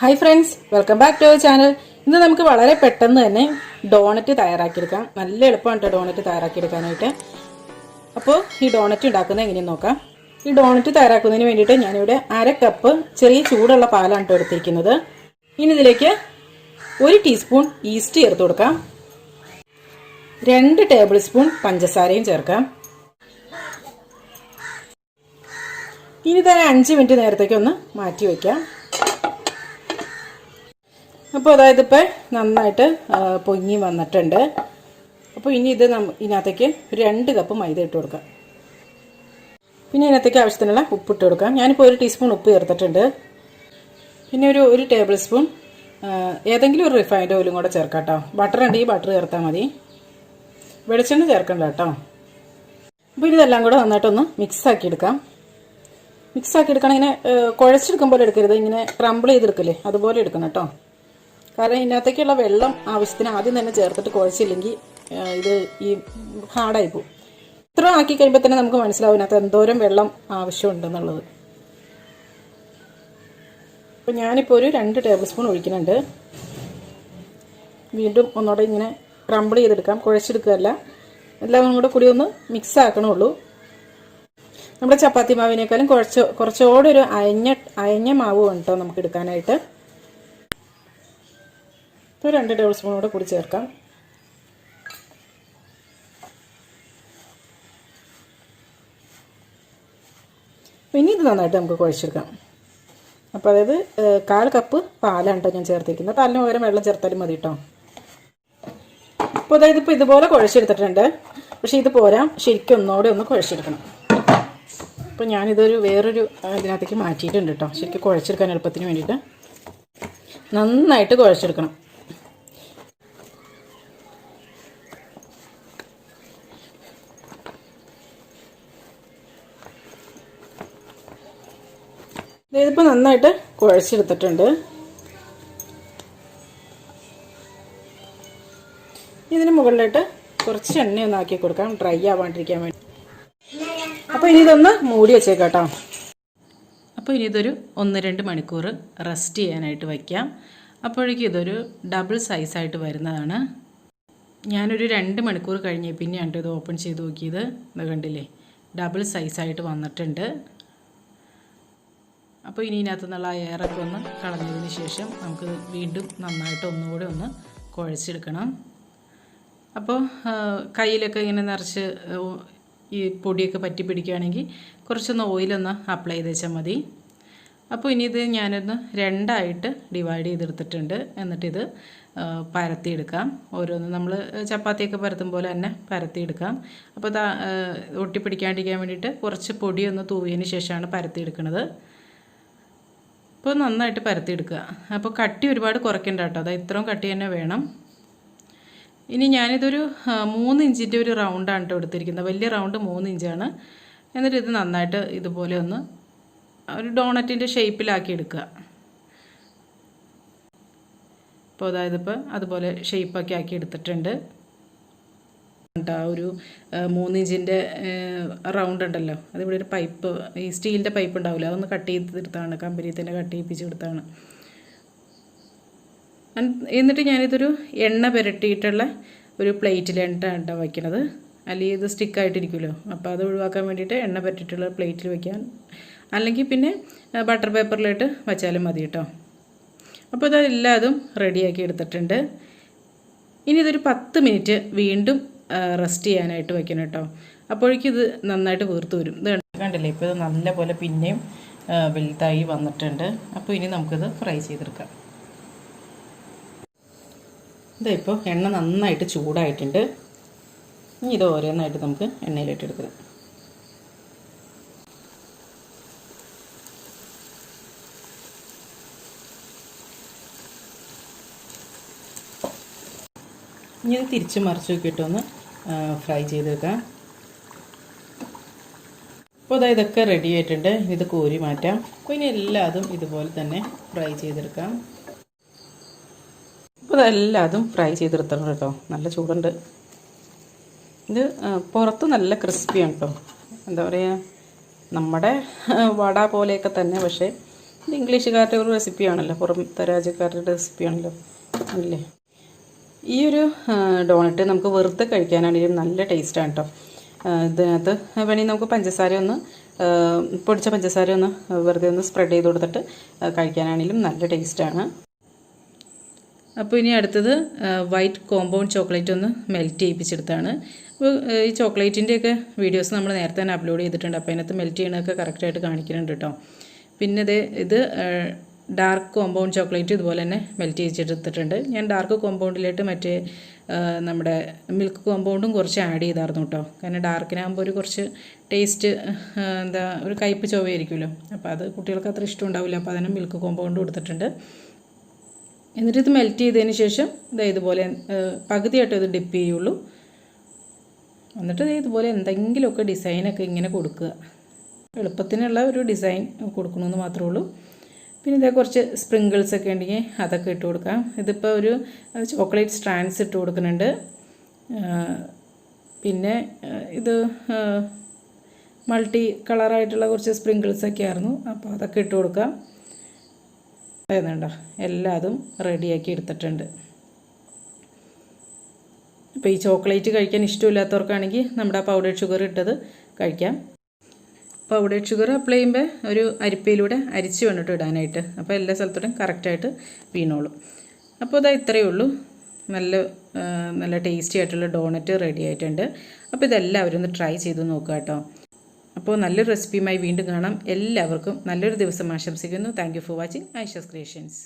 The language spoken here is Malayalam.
Hi friends, welcome back to our channel. ഇന്ന് നമുക്ക് വളരെ പെട്ടെന്ന് തന്നെ ഡോണറ്റ് തയ്യാറാക്കിയെടുക്കാം. നല്ല എളുപ്പമാണ് കേട്ടോ ഡോണറ്റ് തയ്യാറാക്കിയെടുക്കാനായിട്ട്. അപ്പോൾ ഈ ഡോണറ്റ് ഉണ്ടാക്കുന്നത് എങ്ങനെയെന്ന് നോക്കാം. ഈ ഡോണറ്റ് തയ്യാറാക്കുന്നതിന് വേണ്ടിയിട്ട് ഞാനിവിടെ 1/2 കപ്പ് ചെറിയ ചൂടുള്ള പാലാണ് കേട്ടോ എടുത്തിരിക്കുന്നത്. ഇനി ഇതിലേക്ക് 1 ടീസ്പൂൺ ഈസ്റ്റ് ചേർത്ത് കൊടുക്കാം. 2 ടേബിൾ സ്പൂൺ പഞ്ചസാരയും ചേർക്കാം. ഇനി തന്നെ 5 മിനിറ്റ് നേരത്തേക്ക് ഒന്ന് മാറ്റി വയ്ക്കാം. അപ്പോൾ അതായത് ഇപ്പോൾ നന്നായിട്ട് പൊങ്ങി വന്നിട്ടുണ്ട്. അപ്പോൾ ഇനി ഇത് ഇതിനകത്തേക്ക് 2 കപ്പ് മൈദ ഇട്ട് കൊടുക്കാം. പിന്നെ ഇതിനകത്തേക്ക് ആവശ്യത്തിനുള്ള ഉപ്പിട്ട് കൊടുക്കാം. ഞാനിപ്പോൾ 1 ടീസ്പൂൺ ഉപ്പ് ചേർത്തിട്ടുണ്ട്. പിന്നെ ഒരു ടേബിൾ സ്പൂൺ ഏതെങ്കിലും ഒരു റിഫൈൻഡ് ഓയിലും കൂടെ ചേർക്കാം കേട്ടോ. ബട്ടർ ഉണ്ടെങ്കിൽ ബട്ടർ ചേർത്താൽ മതി, വെളിച്ചെണ്ണ ചേർക്കണ്ട കേട്ടോ. അപ്പോൾ ഇതെല്ലാം കൂടെ നന്നായിട്ടൊന്ന് മിക്സാക്കി എടുക്കാം. മിക്സാക്കി എടുക്കണം. ഇങ്ങനെ കുഴച്ചെടുക്കും പോലെ എടുക്കരുത്, ഇങ്ങനെ ക്രംബിൾ ചെയ്തെടുക്കില്ലേ അതുപോലെ എടുക്കണം കേട്ടോ. കാരണം ഇതിനകത്തേക്കുള്ള വെള്ളം ആവശ്യത്തിന് ആദ്യം തന്നെ ചേർത്തിട്ട് കുഴച്ചില്ലെങ്കിൽ ഇത് ഈ ഹാർഡായി പോകും. ഇത്ര ആക്കി കഴിയുമ്പോൾ തന്നെ നമുക്ക് മനസ്സിലാവും ഇതിനകത്ത് എന്തോരം വെള്ളം ആവശ്യമുണ്ടെന്നുള്ളത്. അപ്പോൾ ഞാനിപ്പോൾ ഒരു 2 ടേബിൾ സ്പൂൺ ഒഴിക്കുന്നുണ്ട്. വീണ്ടും ഒന്നുകൂടെ ഇങ്ങനെ ക്രംബിൾ ചെയ്തെടുക്കാം, കുഴച്ചെടുക്കുകയല്ല, എല്ലാം കൂടി ഒന്ന് മിക്സ് ആക്കണുള്ളൂ. നമ്മുടെ ചപ്പാത്തി മാവിനേക്കാളും കുറച്ചുകൂടെ ഒരു അയഞ്ഞ മാവ് വേണം കേട്ടോ നമുക്ക് എടുക്കാനായിട്ട്. 2 ടേബിൾ സ്പൂൺ കൂടി ചേർക്കാം. ഇനി ഇത് നന്നായിട്ട് നമുക്ക് കുഴച്ചെടുക്കാം. അപ്പോൾ അതായത് 1/4 കപ്പ് പാലാണ് കേട്ടോ ഞാൻ ചേർത്തിരിക്കുന്നത്. പാലിന് പകരം വെള്ളം ചേർത്താലും മതി കേട്ടോ. അപ്പോൾ അതായത് ഇപ്പോൾ ഇതുപോലെ കുഴച്ചെടുത്തിട്ടുണ്ട്. പക്ഷേ ഇത് പോരാ, ശരിക്കും ഒന്നുകൂടെ ഒന്ന് കുഴച്ചെടുക്കണം. അപ്പോൾ ഞാനിതൊരു വേറൊരു ഇതിനകത്തേക്ക് മാറ്റിയിട്ടുണ്ട് കേട്ടോ. ശരിക്കും കുഴച്ചെടുക്കാൻ എളുപ്പത്തിന് വേണ്ടിയിട്ട് നന്നായിട്ട് കുഴച്ചെടുക്കണം. ഇതിപ്പോൾ നന്നായിട്ട് കുഴച്ചെടുത്തിട്ടുണ്ട്. ഇതിന് മുകളിലായിട്ട് കുറച്ച് എണ്ണയൊന്ന് ആക്കി കൊടുക്കാം, ഡ്രൈ ആവാണ്ടിരിക്കാൻ വേണ്ടി. അപ്പോൾ ഇനി ഇതൊന്ന് മൂടി വെച്ചേക്കാം കേട്ടോ. അപ്പോൾ ഇനി ഇതൊരു 1-2 മണിക്കൂർ റെസ്റ്റ് ചെയ്യാനായിട്ട് വയ്ക്കാം. അപ്പോഴേക്കും ഇതൊരു ഡബിൾ സൈസായിട്ട് വരുന്നതാണ്. ഞാനൊരു 2 മണിക്കൂർ കഴിഞ്ഞ് പിന്നെയാണ് ഇത് ഓപ്പൺ ചെയ്ത് നോക്കിയത്. ഇത് കണ്ടില്ലേ, ഡബിൾ സൈസായിട്ട് വന്നിട്ടുണ്ട്. അപ്പോൾ ഇനി ഇതിനകത്തു നിന്നുള്ള എയറൊക്കെ ഒന്ന് കളഞ്ഞതിന് ശേഷം നമുക്ക് വീണ്ടും നന്നായിട്ട് ഒന്നുകൂടെ ഒന്ന് കുഴച്ചെടുക്കണം. അപ്പോൾ കയ്യിലൊക്കെ ഇങ്ങനെ നിറച്ച് ഈ പൊടിയൊക്കെ പറ്റി പിടിക്കുകയാണെങ്കിൽ കുറച്ചൊന്ന് ഓയിലൊന്ന് അപ്ലൈ ചെയ്ത് വെച്ചാൽ മതി. അപ്പോൾ ഇനി ഇത് ഞാനൊന്ന് 2ആയിട്ട് ഡിവൈഡ് ചെയ്തെടുത്തിട്ടുണ്ട്. എന്നിട്ടിത് പരത്തിയെടുക്കാം. ഓരോന്ന് നമ്മൾ ചപ്പാത്തിയൊക്കെ പരത്തും പോലെ തന്നെ പരത്തിയെടുക്കാം. അപ്പോൾ ഒട്ടിപ്പിടിക്കാണ്ടിരിക്കാൻ വേണ്ടിയിട്ട് കുറച്ച് പൊടിയൊന്ന് തൂവിയതിന് ശേഷമാണ് പരത്തിയെടുക്കുന്നത്. അപ്പോൾ നന്നായിട്ട് പരത്തിയെടുക്കുക. അപ്പോൾ കട്ടി ഒരുപാട് കുറയ്ക്കണ്ട കേട്ടോ, അതായത് ഇത്രയും കട്ടി തന്നെ വേണം. ഇനി ഞാനിതൊരു 3 ഇഞ്ചിൻ്റെ ഒരു റൗണ്ടാണ് കേട്ടോ എടുത്തിരിക്കുന്നത്. വലിയ റൗണ്ട് 3 ഇഞ്ചാണ്. എന്നിട്ട് ഇത് നന്നായിട്ട് ഇതുപോലെ ഒന്ന് ഒരു ഡോണറ്റിൻ്റെ ഷേപ്പിലാക്കി എടുക്കുക. അപ്പോൾ അതായത് ഇപ്പോൾ അതുപോലെ ഷേപ്പൊക്കെ ആക്കി എടുത്തിട്ടുണ്ട്. ഒരു 3 ഇഞ്ചിൻ്റെ റൗണ്ട് ഉണ്ടല്ലോ, അതിവിടെ ഒരു പൈപ്പ്, ഈ സ്റ്റീലിൻ്റെ പൈപ്പ് ഉണ്ടാവില്ല, അതൊന്ന് കട്ട് ചെയ്തെടുത്താണ്, കമ്പനിയിൽ തന്നെ കട്ട് ചെയ്യിപ്പിച്ച് കൊടുത്താണ്. എന്നിട്ട് ഞാനിതൊരു എണ്ണ പുരട്ടിയിട്ടുള്ള ഒരു പ്ലേറ്റിലാണ് കേട്ടോ വയ്ക്കുന്നത്. അല്ലെങ്കിൽ ഇത് സ്റ്റിക്കായിട്ടിരിക്കുമല്ലോ, അപ്പോൾ അത് ഒഴിവാക്കാൻ വേണ്ടിയിട്ട് എണ്ണ പുരട്ടിയിട്ടുള്ള പ്ലേറ്റിൽ വയ്ക്കാൻ, അല്ലെങ്കിൽ പിന്നെ ബട്ടർ പേപ്പറിലിട്ട് വച്ചാലും മതി കേട്ടോ. അപ്പോൾ ഇതെല്ലാതും റെഡിയാക്കി എടുത്തിട്ടുണ്ട്. ഇനി ഇതൊരു 10 മിനിറ്റ് വീണ്ടും റെസ്റ്റ് ചെയ്യാനായിട്ട് വയ്ക്കണം കേട്ടോ. അപ്പോഴേക്കും ഇത് നന്നായിട്ട് വീർത്ത് വരും. ഇത് കണ്ടില്ലേ, ഇപ്പോൾ ഇത് നല്ല പോലെ പിന്നെയും വലുതായി വന്നിട്ടുണ്ട്. അപ്പോൾ ഇനി നമുക്കിത് ഫ്രൈ ചെയ്തെടുക്കാം. ഇതിപ്പോൾ എണ്ണ നന്നായിട്ട് ചൂടായിട്ടുണ്ട്. ഇനി ഇത് ഓരോന്നായിട്ട് നമുക്ക് എണ്ണയിലിട്ടെടുക്കാം. ഇനി ഇത് തിരിച്ച് മറിച്ച് നോക്കിയിട്ടൊന്ന് ഫ്രൈ ചെയ്തെടുക്കാം. അപ്പോൾ ഇതൊക്കെ റെഡി ആയിട്ടുണ്ട്. ഇത് കോരി മാറ്റാം. അപ്പോൾ ഇനി എല്ലാതും ഇതുപോലെ തന്നെ ഫ്രൈ ചെയ്തെടുക്കാം. അപ്പോൾ ഇതെല്ലാതും ഫ്രൈ ചെയ്തെടുത്തണം കേട്ടോ. നല്ല ചൂടുണ്ട്. ഇത് പുറത്ത് നല്ല ക്രിസ്പിയാണ് കേട്ടോ. എന്താ പറയുക, നമ്മുടെ വട പോലെയൊക്കെ തന്നെ, പക്ഷേ ഇത് ഇംഗ്ലീഷുകാരുടെ ഒരു റെസിപ്പിയാണല്ലോ, പുറത്തെ രാജ്യക്കാരുടെ റെസിപ്പിയാണല്ലോ അല്ലേ. ഈ ഒരു ഡോണറ്റ് നമുക്ക് വെറുതെ കഴിക്കാനാണെങ്കിലും നല്ല ടേസ്റ്റാണ് കേട്ടോ. ഇതിനകത്ത് വേണമെങ്കിൽ നമുക്ക് പഞ്ചസാര ഒന്ന് പൊടിച്ച പഞ്ചസാര ഒന്ന് വെറുതെ ഒന്ന് സ്പ്രെഡ് ചെയ്ത് കൊടുത്തിട്ട് കഴിക്കാനാണെങ്കിലും നല്ല ടേസ്റ്റാണ്. അപ്പോൾ ഇനി അടുത്തത് വൈറ്റ് കോമ്പൗണ്ട് ചോക്ലേറ്റ് ഒന്ന് മെൽറ്റ് ചെയ്യിപ്പിച്ചെടുത്താണ്. അപ്പോൾ ഈ ചോക്ലേറ്റിൻ്റെയൊക്കെ വീഡിയോസ് നമ്മൾ നേരത്തെ തന്നെ അപ്ലോഡ് ചെയ്തിട്ടുണ്ട്. അപ്പോൾ അതിനകത്ത് മെൽറ്റ് ചെയ്യണതൊക്കെ കറക്റ്റായിട്ട് കാണിക്കുന്നുണ്ട് കേട്ടോ. പിന്നെ ഇത് ഡാർക്ക് കോമ്പൗണ്ട് ചോക്ലേറ്റ് ഇതുപോലെ തന്നെ മെൽറ്റ് ചെയ്തെടുത്തിട്ടുണ്ട്. ഞാൻ ഡാർക്ക് കോമ്പൗണ്ടിലായിട്ട് മറ്റേ നമ്മുടെ മിൽക്ക് കോമ്പൗണ്ടും കുറച്ച് ആഡ് ചെയ്തായിരുന്നു കേട്ടോ. കാരണം ഡാർക്കിനാകുമ്പോൾ ഒരു കുറച്ച് ടേസ്റ്റ് ഒരു കയ്പ്പ് ചൊവ്വയായിരിക്കുമല്ലോ. അപ്പോൾ അത് കുട്ടികൾക്ക് അത്ര ഇഷ്ടം ഉണ്ടാവില്ല. അപ്പോൾ അതിന് മിൽക്ക് കോമ്പൗണ്ട് കൊടുത്തിട്ടുണ്ട്. എന്നിട്ട് ഇത് മെൽറ്റ് ചെയ്തതിന് ശേഷം ഇതുപോലെ പകുതിയായിട്ട് ഇത് ഡിപ്പ് ചെയ്യുള്ളൂ. എന്നിട്ട് ഇതുപോലെ എന്തെങ്കിലുമൊക്കെ ഡിസൈനൊക്കെ ഇങ്ങനെ കൊടുക്കുക. എളുപ്പത്തിനുള്ള ഒരു ഡിസൈൻ കൊടുക്കണമെന്ന് മാത്രമേ ഉള്ളൂ. പിന്നെ കുറച്ച് സ്പ്രിങ്കിൾസൊക്കെ ഉണ്ടെങ്കിൽ അതൊക്കെ ഇട്ട് കൊടുക്കാം. ഇതിപ്പോൾ ഒരു ചോക്ലേറ്റ് സ്ട്രാൻഡ്സ് ഇട്ട് കൊടുക്കുന്നുണ്ട്. പിന്നെ ഇത് മൾട്ടി കളറായിട്ടുള്ള കുറച്ച് സ്പ്രിങ്കിൾസൊക്കെ ആയിരുന്നു. അപ്പോൾ അതൊക്കെ ഇട്ട് കൊടുക്കാം. അതുകൊണ്ടോ എല്ലാതും റെഡിയാക്കി എടുത്തിട്ടുണ്ട്. അപ്പോൾ ഈ ചോക്ലേറ്റ് കഴിക്കാൻ ഇഷ്ടമില്ലാത്തവർക്കാണെങ്കിൽ നമ്മുടെ പൗഡേർഡ് ഷുഗർ ഇട്ടത് കഴിക്കാം. പൗഡേർഡ് ഷുഗർ അപ്ലൈ ചെയ്യുമ്പോൾ ഒരു അരിപ്പയിലൂടെ അരിച്ച് വേണ്ടിട്ട് ഇടാനായിട്ട്. അപ്പോൾ എല്ലാ സ്ഥലത്തോടും കറക്റ്റായിട്ട് വീണോളും. അപ്പോൾ ഇത്രയേ ഉള്ളൂ. നല്ല ടേസ്റ്റി ആയിട്ടുള്ള ഡോണറ്റ് റെഡി ആയിട്ടുണ്ട്. അപ്പോൾ ഇതെല്ലാവരും ഒന്ന് ട്രൈ ചെയ്ത് നോക്കുക കേട്ടോ. അപ്പോൾ നല്ലൊരു റെസിപ്പിയുമായി വീണ്ടും കാണാം. എല്ലാവർക്കും നല്ലൊരു ദിവസം ആശംസിക്കുന്നു. Thank you for watching Aisha's creations.